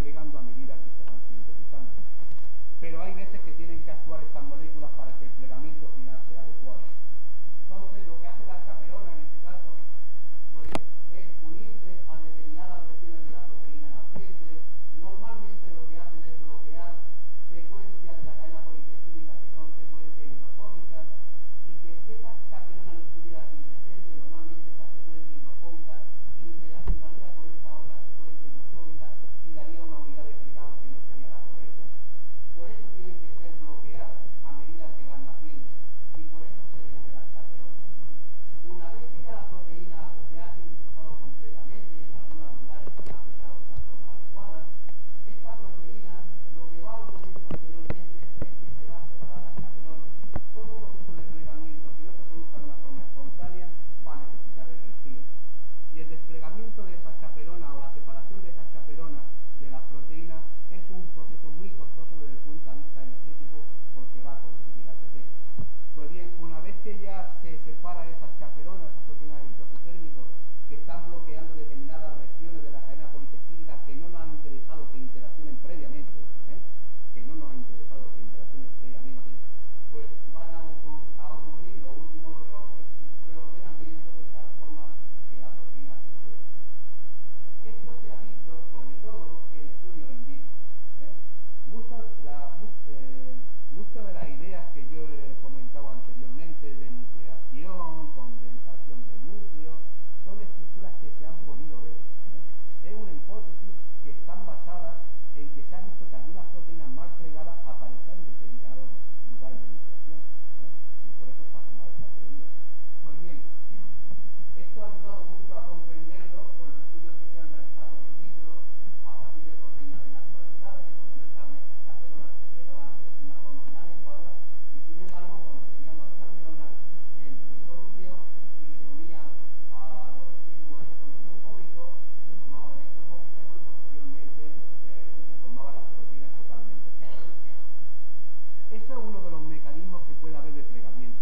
desplegando a medida que se van sintetizando. Pero hay veces que tienen que actuar estas moléculas para que el plegamiento final sea adecuado. Entonces, lo que hace la chaperona en este caso, pues, es unirse a determinadas regiones de la proteína naciente. Normalmente lo que hacen es bloquear secuencias de la cadena polipeptídica que son secuencias hidrofóbicas, y que si esta chaperona no estuviera aquí presente, normalmente esta secuencia hidrofóbica interaccionaría con esta otra secuencia hidrofóbica y daría una unidad de plegado que no sería la correcta. Por eso tienen que ser bloqueadas a medida que van naciendo, y por eso se reúne la chaperona. Una vez que ya la proteína se ha sintetizado completamente y en algunos lugares se ha plegado de una forma adecuada, esta proteína lo que va a ocurrir posteriormente es que se va a separar la chaperona. Todo proceso de plegamiento que no se produzca de una forma espontánea va a necesitar energía. Y el desplegamiento de esa chaperona o la separación de esa chaperona de las proteínas es un proceso muy costoso desde el punto de vista energético porque va a consumir ATP. Pues bien, una vez que ya se separa esas chaperonas, esas proteínas isotérmicos que están bloqueando determinadas regiones de la cadena polipeptídica que no nos han interesado que interaccionen previamente, pues van a ocurrir los últimos reordenamientos de tal forma que la proteína se puede. Esto se ha visto sobre todo en estudios in vitro. Muchas de las ideas que yo he comentado anteriormente de nucleación, condensación de núcleos, son estructuras que se han podido ver. Es una hipótesis que están basadas en que se ha visto que algunas proteínas mal plegadas aparecen en determinados lugares de nucleación. Y por eso está formada esta teoría. Pues bien, esto ha ayudado mucho a comprenderlo por los estudios que se han realizado in vitro a partir de proteínas denaturalizadas que cuando no estaban estas chaperonas se plegaban de una forma inadecuada, y sin embargo cuando teníamos chaperonas en disolución y se unían a los residuos estos hidrofóbicos, se formaban electrocomplejos y posteriormente se formaban las proteínas totalmente. Eso es uno de los mecanismos que puede haber de plegamiento.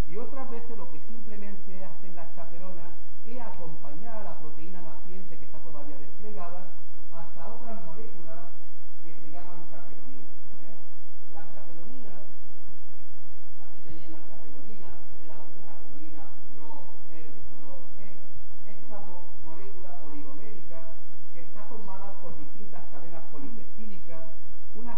Y otras veces lo que simplemente hacen las chaperonas es acompañar a la proteína naciente que está todavía desplegada hasta otras moléculas que se llaman chaperoninas. Las chaperoninas, aquí tenían la chaperonina, de la chaperonina GRO-E, es una molécula oligomérica que está formada por distintas cadenas polipeptídicas. Unas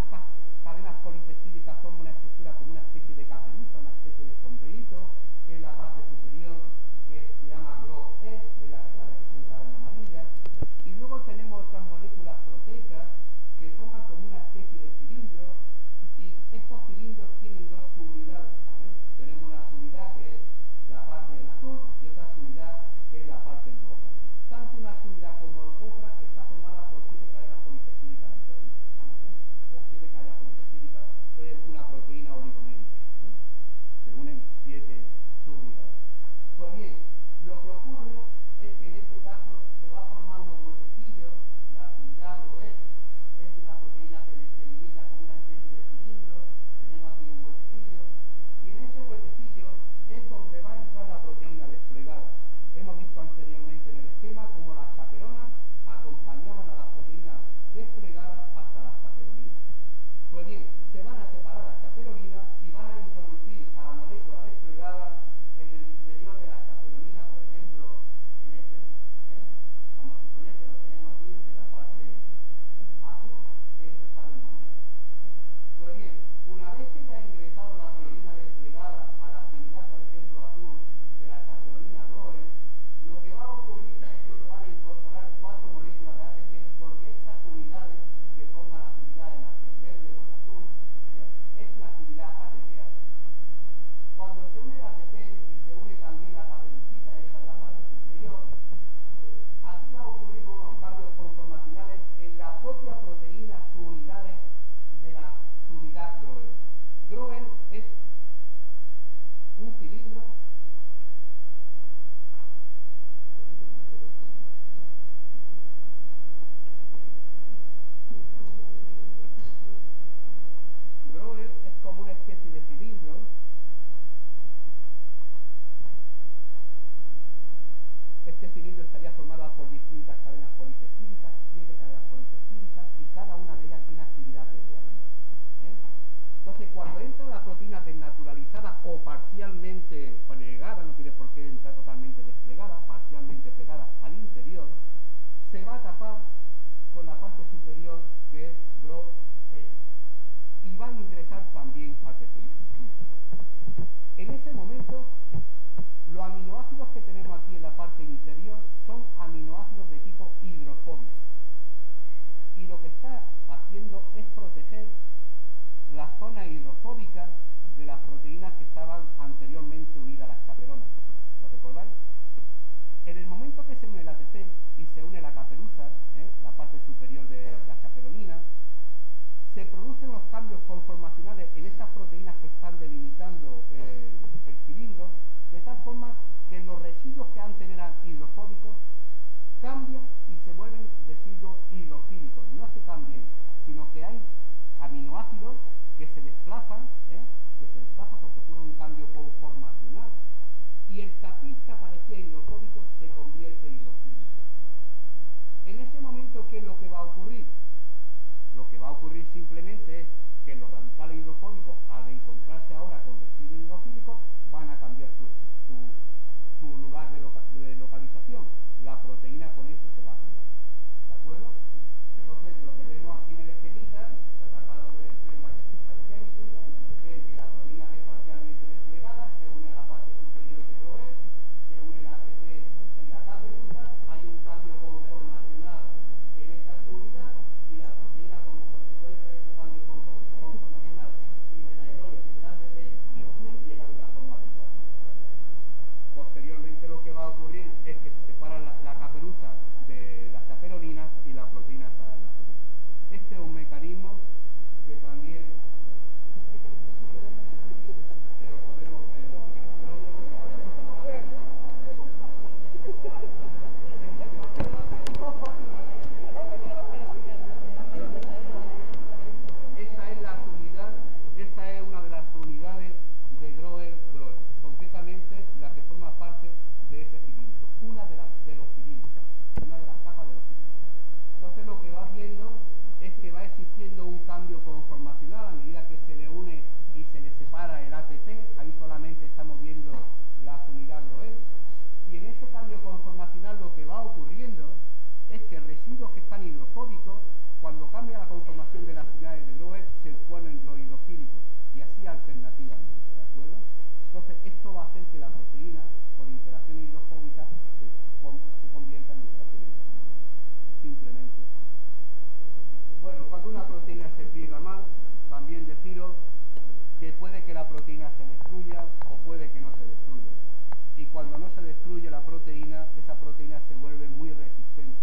cadenas polipeptídicas forman una estructura como una especie de caperuza, una especie de sombrerito, en la parte superior, que se llama GRO-E, es la que está representada en amarilla, y luego tenemos otras moléculas proteicas que forman como una especie de cilindro, y estos cilindros tienen dos subunidades. Tenemos una subunidad que es la parte en azul y otra subunidad que es la parte en roja. Tanto una subunidad como otra está formada por 7 cadenas polipeptídicas diferentes, o 7 cadenas polipeptídicas es una proteína oligomérica. Se unen 7 subunidades. Pues bien, lo que ocurre es que en este caso se va formando un huequecillo. La subunidad GRO-E es una proteína que se limita como una especie de cilindro. Tenemos aquí un huequecillo, y en ese huequecillo es donde va a entrar la proteína desplegada. Hemos visto anteriormente en el esquema cómo las chaperonas acompañaban a las proteínas desplegadas hasta las chaperoninas. Pues bien, se van a separar las chaperoninas y van a introducir a la molécula desplegada en el interior de la chaperonina, por ejemplo, en este lugar. Vamos a suponer que lo tenemos aquí en la parte azul, que esto está denominado. Pues bien, una vez que ya ha ingresado la proteína desplegada a la afinidad, por ejemplo, azul de la chaperonina GRO-E, lo que va a ocurrir es que se van a incorporar 4 moléculas de ATP, porque estas unidades que forman las unidades en verde o en azul es una actividad ATPase. Cuando se une el ATP y se une también la caperucita, esta en la parte superior, aquí va a ocurrir unos cambios conformacionales en la propia proteína subunidades de la subunidad GRO-E. GRO-E es un cilindro como una especie de cilindro Este cilindro estaría formado por distintas cadenas polipeptídicas, 7 cadenas polipeptídicas, y cada proteína desnaturalizada o parcialmente plegada, no tiene por qué entrar totalmente desplegada, parcialmente pegada al interior, se va a tapar con la parte superior que es GRO y va a ingresar también ATP. En ese momento, los aminoácidos que tenemos aquí en la parte interior son aminoácidos de tipo hidrofóbico. Y lo que está haciendo es proteger la zona hidrofóbica de las proteínas que estaban anteriormente unidas a las chaperonas. ¿Lo recordáis? En el momento que se une el ATP y se une la caperuza, la parte superior de la chaperonina, se producen los cambios conformacionales en esas proteínas que están delimitando el cilindro, de tal forma que los residuos que antes eran hidrofóbicos cambian y se vuelven residuos hidrofílicos. No es que cambien, sino que hay aminoácidos que se desplazan porque ocurre un cambio conformacional y el tapiz que parecía hidrofóbico se convierte en hidrofílico. En ese momento, ¿qué es lo que va a ocurrir? Lo que va a ocurrir simplemente es que los radicales hidrofóbicos, al encontrarse ahora con residuos hidrofílicos, van a cambiar su lugar de localización. La proteína con eso se va a pegar. ¿De acuerdo? Entonces, lo que vemos aquí en el esquemita, tratado del tema de Génesis, es que la proteína es parcialmente desplegada, se une a la parte superior de GROE, se une el ATP y la caperuza, hay un cambio conformacional en esta unidad y la proteína, como consecuencia de ese cambio conformacional y de la hidrólisis del ATP, llega de una forma habitual. Posteriormente, lo que va a ocurrir es que se separa la caperuza de las chaperoninas y la proteína sale a la exterior. Este es un mecanismo que también podemos esa es una de las unidades de GROE, concretamente la que forma parte de ese cilindro, una de los cilindros, una de las capas de los cilindros. Entonces lo que va viendo es que va existiendo un cambio conformacional a medida que se le une y se le separa el ATP, ahí solamente estamos viendo la unidad GROE, y en ese cambio conformacional lo que va ocurriendo es que residuos que están hidrofóbicos, cuando cambia la conformación de las unidades de GROE, se ponen los hidrofílicos, y así alternativamente, ¿de acuerdo? Entonces esto va a hacer que la proteína, por interacción hidrofóbica, se convierta en interacción hidrofóbica. Simplemente. Bueno, cuando una proteína se pliega mal, también deciros que puede que la proteína se destruya o puede que no se destruya. Y cuando no se destruye la proteína, esa proteína se vuelve muy resistente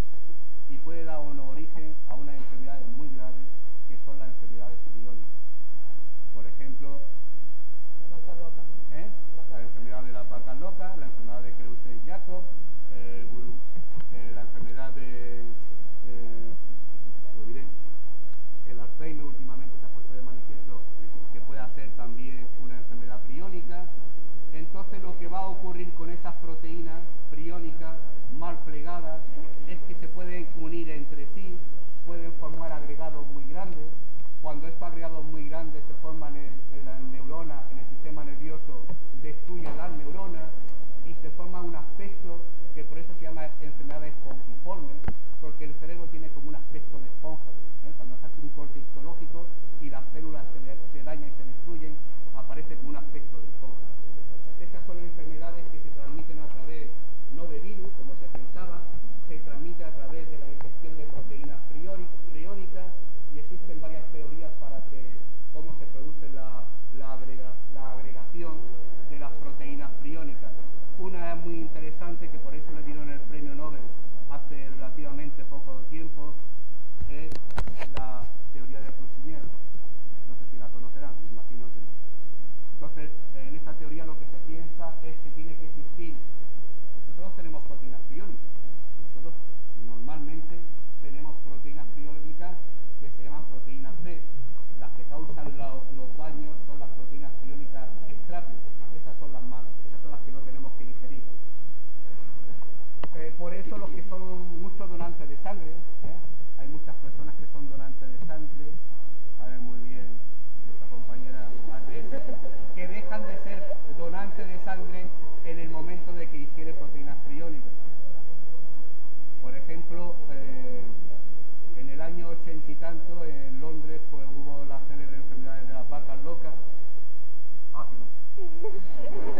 y puede dar origen a unas enfermedades muy graves que son las enfermedades priónicas. Por ejemplo, la enfermedad de las vacas locas, la enfermedad de Creutzfeldt-Jakob, la enfermedad de el Alzheimer últimamente se ha puesto de manifiesto que puede ser también una enfermedad priónica. Entonces lo que va a ocurrir con esas proteínas priónicas mal plegadas es que se pueden unir entre sí, pueden formar agregados muy grandes. Cuando estos agregados muy grandes se forman en las neuronas, en el sistema nervioso, destruyen las neuronas y se forma un aspecto que por eso se llama enfermedad espongiforme, porque el cerebro tiene como un aspecto de esponja. Cuando se hace un corte histológico y las células se dañan y se destruyen, aparece como un aspecto de esponja. Esas son enfermedades que se transmiten a través, no de virus, como se pensaba, se transmite a través de la infección de proteínas priónicas, y existen varias teorías para cómo se produce la agregación de las proteínas priónicas. Una es muy interesante, que por eso le dieron el premio Nobel hace relativamente poco tiempo, es la teoría de Frusinier. tanto, en Londres pues hubo la célebre enfermedad de las vacas locas. Ah, perdón.